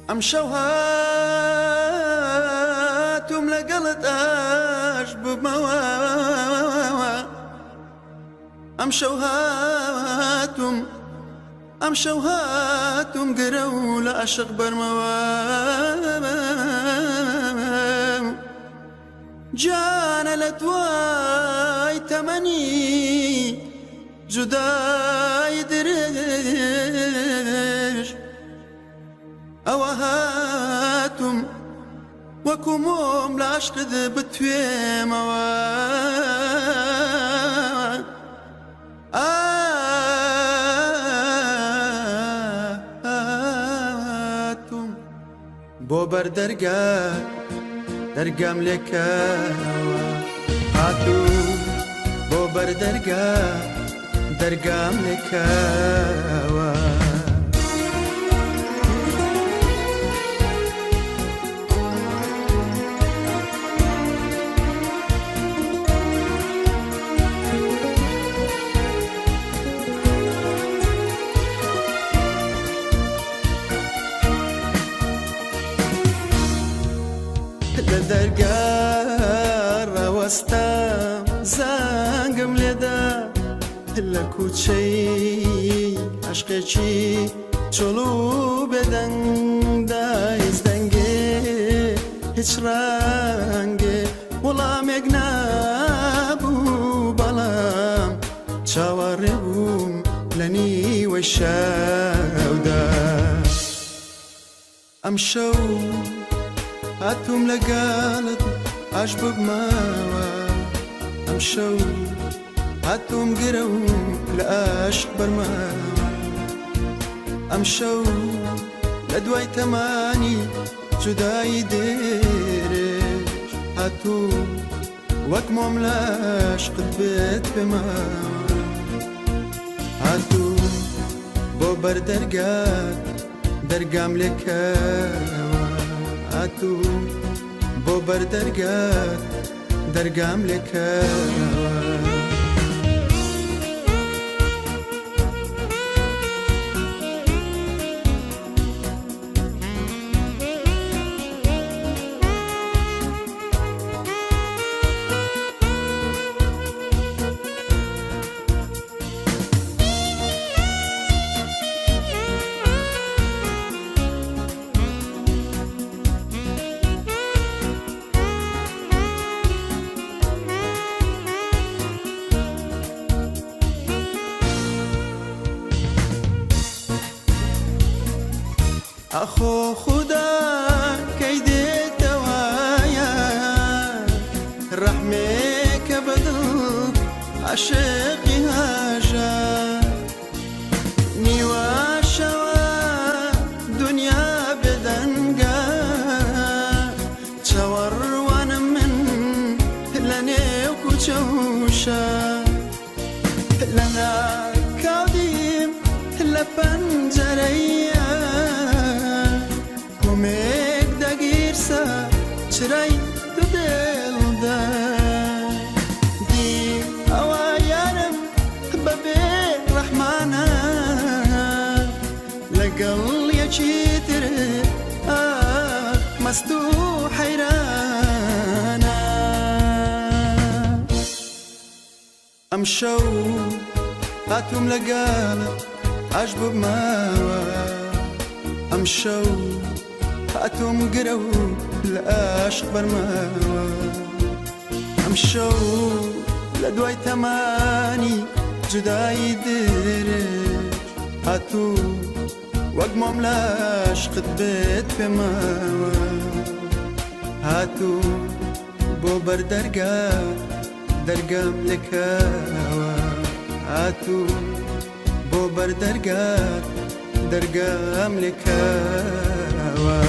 ئەمشەو هاتووم لەگەڵت ئاش ببمەوە ئەمشەو هاتووم گرە و لە عەشق بەرمەوە جانە لە دوای تەمەنی جودای درێژ ئەوە هاتووم وەکو مۆم لە عەشقت بتوێمەوە هاتووم بۆ بەردەرگا دەرگام لێکەوە هاتووم بۆ بەردەرگا دەرگام لێکەوە لە دەرگا ڕەوەستام زانگم لێدا لە کوچەی عەشقێکی چۆڵ و بێدەنگدا هیچ دەنگێ هیچ ڕەنگێ وەڵامێک نابوو بەڵام چاوەڕێ بووم لە نیوەی شەودا ئەمشەو هاتووم لەگەڵت ئاش ببمەوە ئەمشەو هاتووم گرە و لە عەشق بەرمەوە ئەمشەو لە دوای تەمانی جودایی دێرێژ هاتووم وەک مۆم لە عەشقت بێت پێمەوە هاتووم بۆ بەردەرگات دەرگام لێکەوە هاتووم بۆ بەردەرگات دەرگام لێکەوە ئەخۆ خودا کەی دێتەوایە ڕەحمێکە بەدڵ عاشقی هاژە نیواشەوە دنیا بێدەنگە چاوەڕوانم من لە نێو کوچە وشە لە ناکاودیم لە پەنجەرەیە کۆمێک دەگیرسە چرای دو دڵدا دی ئەوە یارم بەبێ ڕەحمانە لەگەڵ یەکی تر مەست و حەیرانە ئەمشەو هاتووم لەگەڵت ئاش ببمەوە ئەمشەو هاتووم گرە و لە عەشق بەرمەوە ئەمشەو لە دوای تەمانی جودایی درێژ هاتووم وەک مۆم لە عەشقت بێت پێمەوە هاتووم بۆ بەردەرگات دەرگام لێکەوە هاتووم بۆ بەردەرگات دەرگام لێکەوە